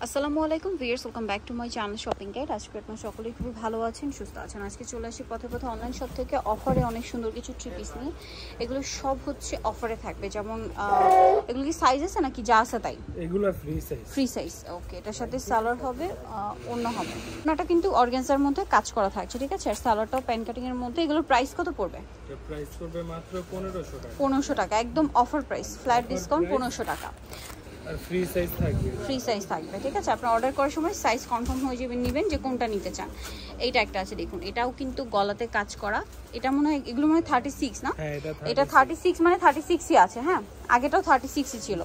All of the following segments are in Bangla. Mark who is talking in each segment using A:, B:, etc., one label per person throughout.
A: আসসালামু আলাইকুম viewers, welcome back to my channel shopping guide. আজকে আপনারা সকলেই খুবই ভালো আছেন, সুস্থ আছেন। আজকে চলে আসি পথে পথে অনলাইন শপ থেকে অফারে অনেক সুন্দর কিছু থ্রি পিস নিয়ে। এগুলো সব হচ্ছে অফারে থাকবে, যেমন এগুলো কি সাইজ আছে নাকি যা আছে তাই?
B: এগুলো ফ্রি সাইজ।
A: ওকে, এটার সাথে সালোয়ার হবে, অন্য হবে। ওনাটা কিন্তু অর্গানজার মধ্যে কাজ করা থাকছে, ঠিক আছে? আর সালোয়ারটাও প্যান কাটিং এর মধ্যে। এগুলোর প্রাইস কত পড়বে?
B: এটা প্রাইস পড়বে মাত্র 1500 টাকা।
A: 1500 টাকা, একদম অফার প্রাইস, ফ্ল্যাট ডিসকাউন্ট 1500 টাকা।
B: আর ফ্রি সাইজ থাকবে,
A: ঠিক আছে? আপনার অর্ডার করার সময় সাইজ কনফার্ম হয়ে যাবেন, নেবেন যে কোনটা নিতে চান। এইটা একটা আছে, দেখুন, এটাও কিন্তু গলাতে কাজ করা। এটা মনে হয়, এগুলো মনে হয় 36 না?
B: হ্যাঁ,
A: এটা 36, মানে 36ই আছে। হ্যাঁ, আগেটাও 36ই ছিল।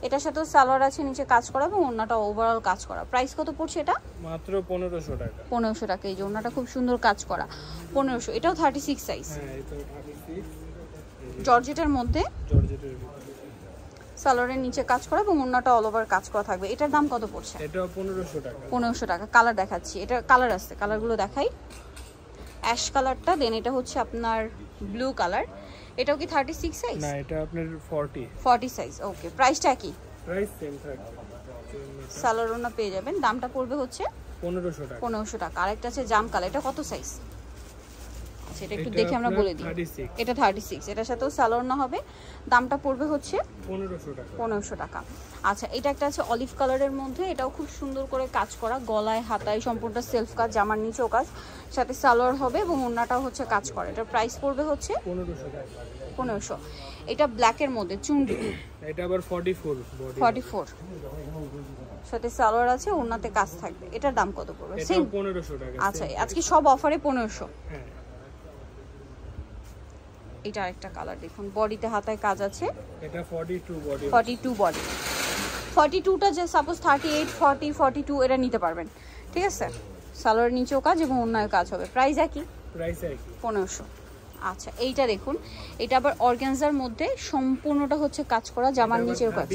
A: এটার সাথেও সালোয়ার আছে, নিচে কাজ করা এবং ওড়নাটা ওভারঅল কাজ করা। প্রাইস কত পড়ছে এটা?
B: মাত্র 1500 টাকা।
A: 1500 টাকা। এই যে ওড়নাটা খুব সুন্দর কাজ করা, 1500। এটাও 36 সাইজ।
B: হ্যাঁ, এটা 36
A: জর্জেটের মধ্যে,
B: জর্জেটের ভিতরে
A: সালোয়ারের নিচে কাজ করা এবং ওড়নাটা অল ওভার কাজ করা থাকবে। এটার দাম কত পড়ছে?
B: এটা 1500 টাকা।
A: 1500 টাকা। কালার দেখাচ্ছি, এটা কালার আছে, কালারগুলো দেখাই। অ্যাশ কালারটা, দেন এটা হচ্ছে আপনার ব্লু কালার। এটাও কি 36 সাইজ?
B: না, এটা আপনার
A: 40 সাইজ। ওকে, প্রাইসটা কি?
B: প্রাইস সেম থাকবে।
A: সালোয়ার ওড়না পেয়ে যাবেন। দামটা পড়বে হচ্ছে
B: 1500 টাকা।
A: 1500 টাকা। আরেকটা আছে জাম কালার, এটা কত সাইজ? সেটা একটু দেখে আমরা বলে দিই। এটা 36। এটার সাথেও সালোয়ার না হবে। দামটা পড়বে হচ্ছে 1500 টাকা। আচ্ছা, এটা একটা আছে অলিভ কালারের মধ্যে। এটাও খুব সুন্দর করে কাজ করা, গলায় হাতায় সম্পূর্ণ সেলফ কাজ, জামার নিচেও কাজ, সাথে সালোয়ার হবে এবং ওড়নাটাও হচ্ছে কাজ করা। এটার প্রাইস পড়বে হচ্ছে
B: 1500 টাকা।
A: 1500। এটা ব্ল্যাকের মধ্যে চুনরি,
B: এটা আবার
A: 44 সাথে সালোয়ার আছে, ওড়নাতে কাজ থাকবে। এটার দাম কত পড়বে?
B: এটা 1500 টাকা।
A: আচ্ছা, আজকে সব অফারে 1500।
B: হ্যাঁ,
A: এটা আরেকটা কালার, দেখুন, বডিতে হাতায় কাজ আছে।
B: এটা 42 বডি।
A: 42টা যে সাপোজ 38, 40, 42 এটা নিতে পারবেন, ঠিক আছে? সালোয়ার নিচেও কাজ এবং ওড়নায় কাজ হবে। প্রাইস একই, 1500। আচ্ছা, এইটা দেখুন, এটা আবার অর্গানজার মধ্যে, সম্পূর্ণটা হচ্ছে কাজ করা, জামার নিচেও কাজ।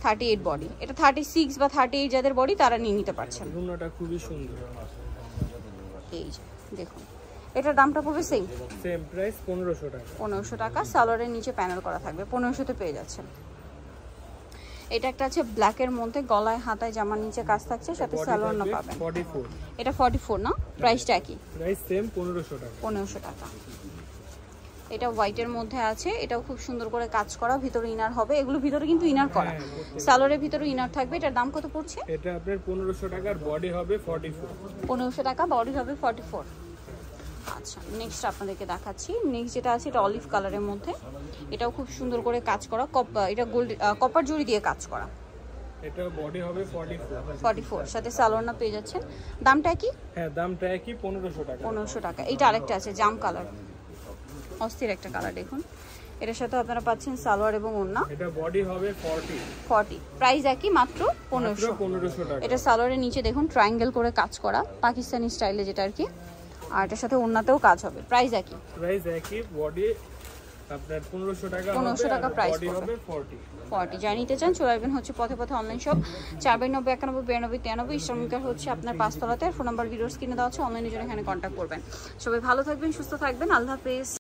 A: 38 বডি। এটা 36 বা 38 যাদের বডি তারা নিয়ে নিতে পারছেন।
B: ওড়নাটা খুবই সুন্দর।
A: এই যে দেখুন, এটার দামটা পড়বে সেম
B: প্রাইস 1500 টাকা।
A: 1500 টাকা। সালোয়ারের নিচে প্যানেল করা থাকবে, 1500-তে পেয়ে যাচ্ছেন। এটা একটা আছে ব্ল্যাকের মধ্যে, গলায় হাতায় জামার নিচে কাজ থাকছে, সাথে সালোয়ার না পাবেন।
B: 44।
A: এটা 44 না? প্রাইসটা একই,
B: প্রাইস সেম 1500 টাকা।
A: 1500 টাকা। এটা হোয়াইটের মধ্যে আছে, এটাও খুব সুন্দর করে কাজ করা, ভিতরে ইনার হবে। এগুলো ভিতরে কিন্তু ইনার করা, সালোয়ারের ভিতরে ইনার থাকবে। এটার দাম কত পড়ছে?
B: এটা আপনার 1500 টাকার, বডি হবে 44।
A: 1500 টাকা, বডি হবে 44। আচ্ছা, নেক্সট আপনাদেরকে দেখাচ্ছি। নেক্সট যেটা আছে, এটা অলিভ কালারের মধ্যে। এটাও খুব সুন্দর করে কাজ করা, এটা গোল্ড কপার জরি দিয়ে কাজ করা।
B: এটা বডি হবে
A: 44 সাথে সালোয়ার না পেয়ে যাচ্ছেন। দামটা কি?
B: হ্যাঁ, দামটা একই, 1500 টাকা।
A: 1500 টাকা। এইটা আরেকটা আছে জাম কালার, অস্থির একটা কালার, দেখুন। এটার সাথে আপনারা পাচ্ছেন সালোয়ার এবং ওড়না।
B: এটা বডি হবে
A: 40। প্রাইস একই, মাত্র
B: 1500 টাকা।
A: এটা সালোয়ারের নিচে দেখুন ট্রায়াঙ্গেল করে কাজ করা, পাকিস্তানি স্টাইলে যেটা আর কি। আর এটার সাথে ওড়নাতেও কাজ হবে। প্রাইস একই,
B: বডি আপনার 1500 টাকা।
A: 1500 টাকা প্রাইস হবে। 40 যা নিতে চান চলে আসবেন হচ্ছে পথে পথে অনলাইন শপ, 492919293 ইসলামিকার হচ্ছে আপনার 5 তলাতে। ফোন নাম্বার ভিডিওস কিনে দেওয়া হচ্ছে, অনলাইনের জন্য এখানে কন্ট্যাক্ট করবেন। সবাই ভালো থাকবেন, সুস্থ থাকবেন, আল্লাহ হাফেজ।